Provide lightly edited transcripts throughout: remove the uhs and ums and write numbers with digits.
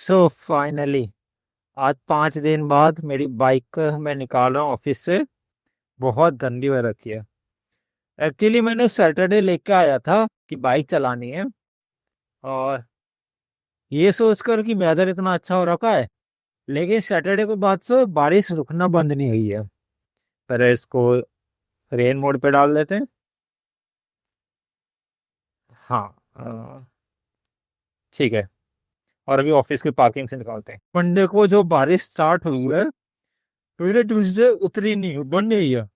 So finally आज 5 दिन बाद मेरी बाइक मैं निकाल रहा हूँ ऑफिस से। बहुत गंदी हो रखी है। एक्चुअली मैंने सैटरडे लेके आया था कि बाइक चलानी है, और ये सोचकर कि वेदर इतना अच्छा हो रखा है, लेकिन सैटरडे के बाद से बारिश रुकना बंद नहीं हुई है। पर इसको रेन मोड पे डाल देते हैं। हाँ, ठीक है। और अभी ऑफिस की पार्किंग से निकालते हैं। मंडे को जो बारिश स्टार्ट हुई है, फिर ट्यूसडे उतरी नहीं, बंद नहीं है।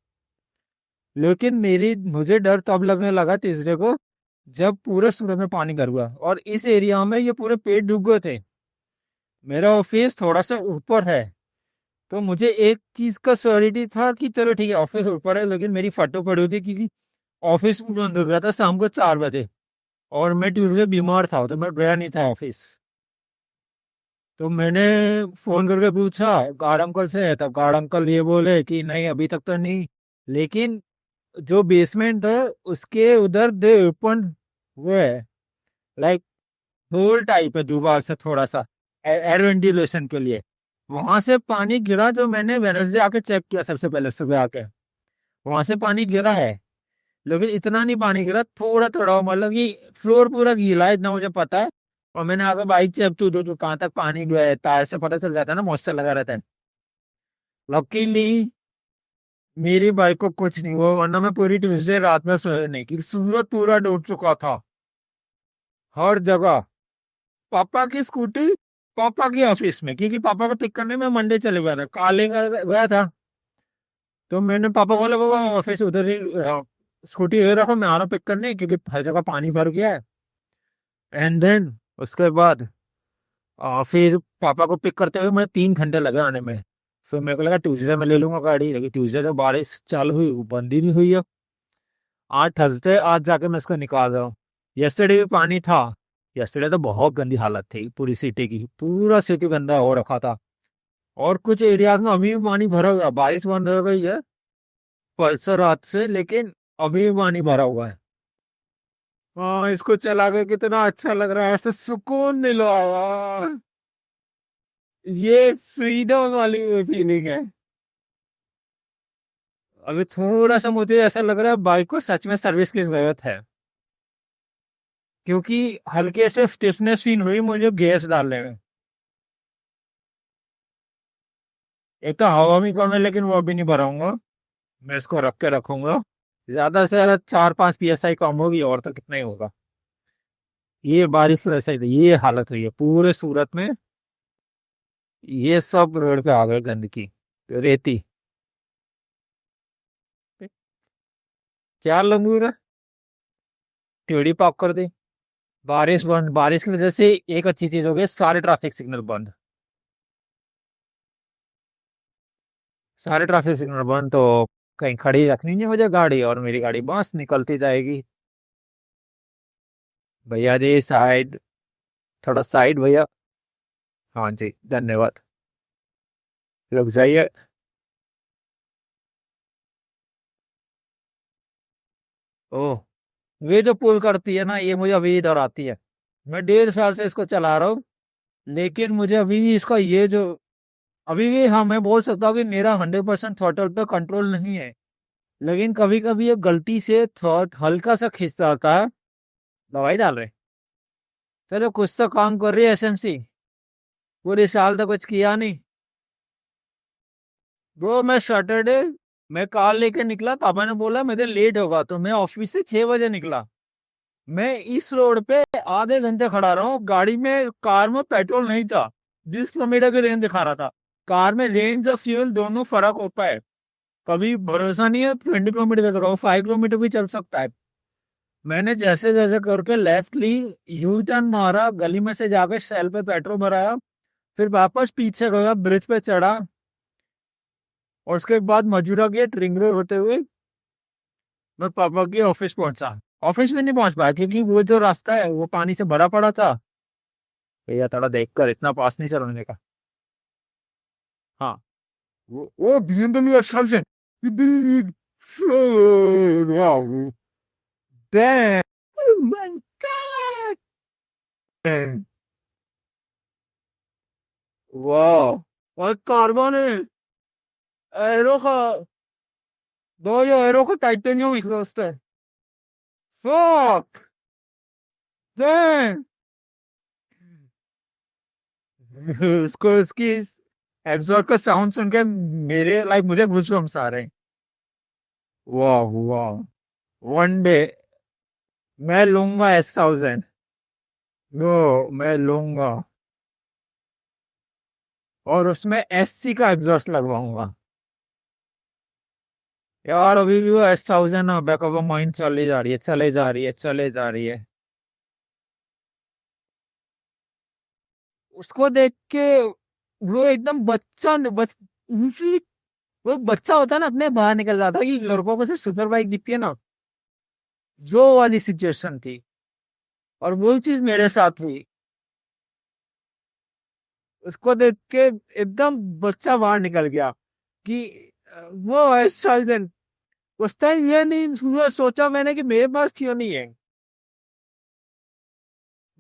लेकिन मेरी मुझे डर तब लगने लगा तीसरे को, जब पूरे सूरत में पानी भर हुआ और इस एरिया में ये पूरे पेड़ डूब गए थे। मेरा ऑफिस थोड़ा सा ऊपर है, तो मुझे एक चीज का श्योरिटी था कि चलो ठीक है ऑफिस ऊपर है, लेकिन मेरी फटो पड़ी थी क्योंकि ऑफिस भी बंद हो गया था शाम को 4 बजे। और मैं ट्यूसडे बीमार था तो मैं गया नहीं था ऑफिस। तो मैंने फोन करके पूछा गार्ड अंकल से, तब गार्ड अंकल ये बोले कि नहीं अभी तक तो नहीं, लेकिन जो बेसमेंट है उसके उधर दे ओपन वो है, लाइक होल टाइप है दीवार से थोड़ा सा एयर वेंटिलेशन के लिए। वहां से पानी गिरा, जो मैंने वेडनेसडे आके चेक किया सबसे पहले सुबह आके, वहां से पानी गिरा है। लेकिन इतना नहीं पानी गिरा, थोड़ा थोड़ा, मतलब कि फ्लोर पूरा गीला है इतना मुझे पता है। और मैंने आगे बाइक चेक टू दो कहाँ तक पानी गया है, टायर से पता चल जाता है ना, मॉइस्चर लगा रहता है। लकीली मेरी बाइक को कुछ नहीं हुआ, वरना मैं पूरी ट्यूसडे रात में सोया नहीं, कि सूरज पूरा डूब चुका था हर जगह। पापा की स्कूटी पापा की ऑफिस में, क्योंकि पापा को पिक करने में मंडे चले गया था, काले गया था। तो मैंने पापा को बोला बाबा ऑफिस उधर ही स्कूटी इधर रखो, मैं आ रहा हूँ पिक करने, क्योंकि हर जगह पानी भर गया है। एंड देन उसके बाद फिर पापा को पिक करते हुए मैं 3 घंटे लगे आने में। फिर मेरे को लगा ट्यूसडे में ले लूंगा गाड़ी, लेकिन ट्यूसडे जब बारिश चालू हुई वो बंद ही नहीं हुई है। आज थर्सडे, आज जाके मैं इसको निकाल रहा हूँ। यस्टरडे भी पानी था। यस्टरडे तो बहुत गंदी हालत थी पूरी सिटी की, पूरा सिटी गंदा हो रखा था। और कुछ एरियाज में अभी भी पानी भरा हुआ है, बारिश बंद हो गई है परसों रात से, लेकिन अभी भी पानी भरा हुआ है। हाँ, इसको चला के कितना अच्छा लग रहा है, ऐसे सुकून मिला यार। ये फ्रीडम वाली फीलिंग है। अभी थोड़ा सा मुझे ऐसा लग रहा है बाइक को सच में सर्विस की जरूरत है, क्योंकि हल्के से स्टिफनेस फील हुई मुझे गैस डालने में। एक तो हवा भी कम है, लेकिन वो भी नहीं भराऊंगा। मैं इसको रख के रखूंगा। ज्यादा से ज्यादा 4-5 PSI कम होगी, और तो कितना ही होगा। ये बारिश वैसे ही ये हालत हुई है पूरे सूरत में। ये सब रोड पे आ गए गंदगी, रेती। क्या लंगूर है, टेढ़ी पाक कर दी। बारिश बंद, बारिश की वजह से एक अच्छी चीज हो गई, सारे ट्रैफिक सिग्नल बंद। सारे ट्रैफिक सिग्नल बंद तो कहीं खड़ी रखनी नहीं मुझे गाड़ी, और मेरी गाड़ी बस निकलती जाएगी। भैया जी साइड, थोड़ा साइड भैया। हाँ जी, धन्यवाद। रुक जाइए। ओह, ये जो पुल करती है ना, ये मुझे अभी इधर आती है। मैं 1.5 साल से इसको चला रहा हूँ, लेकिन मुझे अभी भी इसका ये जो, अभी भी हाँ मैं बोल सकता हूँ कि मेरा 100% थ्रॉटल पे कंट्रोल नहीं है। लेकिन कभी कभी ये गलती से थ्रॉट हल्का सा खिंचता आता है। दवाई डाल रहे, चलो कुछ तो काम कर रही है एसएमसी। पूरे साल तो कुछ किया नहीं। ब्रो मैं सैटरडे, मैं कार लेके निकला, पापा ने बोला मेरे लेट होगा, तो मैं ऑफिस से 6 बजे निकला। मैं इस रोड पे आधे घंटे खड़ा रहा हूँ गाड़ी में, कार में पेट्रोल नहीं था। 20 किलोमीटर की रेंज दिखा रहा था। कार में रेंज और फ्यूल दोनों फर्क होता है। कभी भरोसा नहीं है, 20 किलोमीटर का रहो, 5 किलोमीटर भी चल सकता है। मैंने जैसे जैसे करके लेफ्ट ली, यू टर्न मारा, गली में से जाके शेल पे पेट्रोल भराया, फिर वापस पीछे गया, ब्रिज पे चढ़ा, और उसके बाद मजूरा गेट रिंग रोड होते हुए मैं पापा के ऑफिस पहुंचा। ऑफिस में नहीं पहुंच पाया क्योंकि वो जो रास्ता है वो पानी से भरा पड़ा था। भैया थोड़ा देखकर, इतना पास नहीं चलाने का। हाँ, वो BMW सबसे big wow, damn, oh my god, वाह, और कार्बन एरो का, दो ये एरो का टाइटेनियम एग्जॉस्ट है। फक देन, उसको उसकी एग्जॉस्ट का साउंड सुन के मेरे लाइक मुझे गूज़बम्स आ रहे हैं। वाह वाह, वन डे मैं लूंगा S1000। नो, मैं लूंगा, और उसमें SC का एग्जॉस्ट लगवाऊंगा। यार अभी भी वो S1000 ना बैक ऑफ माइंड चली जा रही है, चले जा रही है, चले जा रही है। उसको देख के वो एकदम बच्चा usually वो बच्चा होता है ना, अपने बाहर निकल जाता है कि लड़कों को से सुपर बाइक दिखती है ना, जो वाली सिचुएशन थी। और वो चीज मेरे साथ हुई। उसको देख के एकदम बच्चा बाहर निकल गया कि वो S1000। उस टाइम ये नहीं हुआ, सोचा मैंने कि मेरे पास क्यों नहीं है,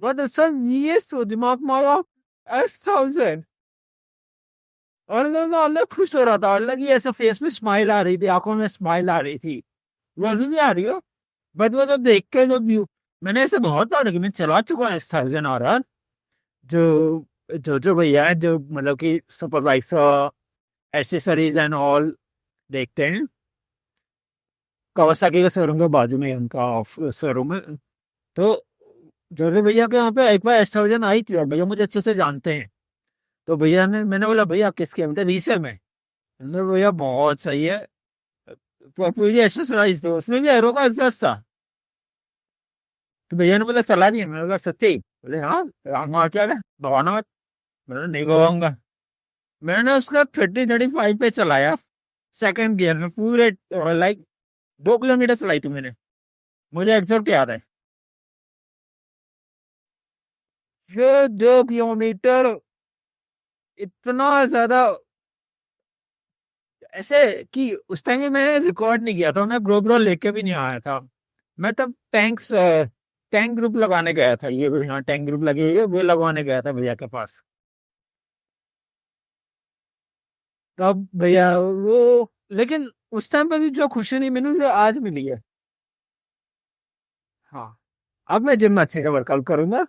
बट सर ये सो दिमाग मारा S1000। और मैं अलग खुश हो रहा था, अलग ही ऐसा फेस में स्माइल आ रही थी, आंखों में स्माइल आ रही थी। वैसे नहीं आ रही हो, बट वो तो देख के जो व्यू, मैंने ऐसे बहुत बार मैं चला चुका है S1000 RR। जो जो भैया है, जो मतलब कि सुपरवाइजर एसेसरीज एंड ऑल देखते हैं, कावासाकी के शोरूम के बाजू में उनका शोरूम है। तो जो भैया के यहाँ पे एक बार S1000 आई थी, और भैया मुझे अच्छे से जानते हैं। तो भैया ने, मैंने बोला भैया किसके, मतलब रीसे में। मैंने बोला, भैया बहुत सही है, पूरी एक्सरसाइज तो उसमें भी एरो का एग्जॉस्ट था। तो भैया ने बोला चला नहीं है, मैंने बोला सच्ची, बोले हाँ आऊंगा, क्या है भगवाना मत। मैंने नहीं भगाऊंगा। मैंने उसका 30-35 पे चलाया, सेकंड गियर में पूरे, लाइक 2 किलोमीटर चलाई थी मैंने, मुझे एग्जैक्ट याद है। ये 2 किलोमीटर इतना ज्यादा, ऐसे कि उस टाइम में मैं रिकॉर्ड नहीं किया था, मैं GoPro लेके भी नहीं आया था। मैं तब टैंक ग्रुप लगाने गया था, ये भी यहाँ टैंक ग्रुप लगी हुई है, वो लगवाने गया था भैया के पास। तब भैया वो, लेकिन उस टाइम पे भी जो खुशी नहीं मिली, जो आज मिली है। हाँ, अब मैं जिम में अच्छे से वर्कआउट करूंगा।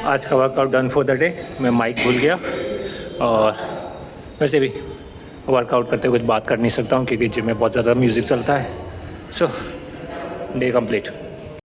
आज का workout done for the day. मैं माइक भूल गया और वैसे भी वर्कआउट करते हुए कुछ बात कर नहीं सकता हूँ क्योंकि जिम में बहुत ज़्यादा म्यूज़िक चलता है। सो डे कंप्लीट।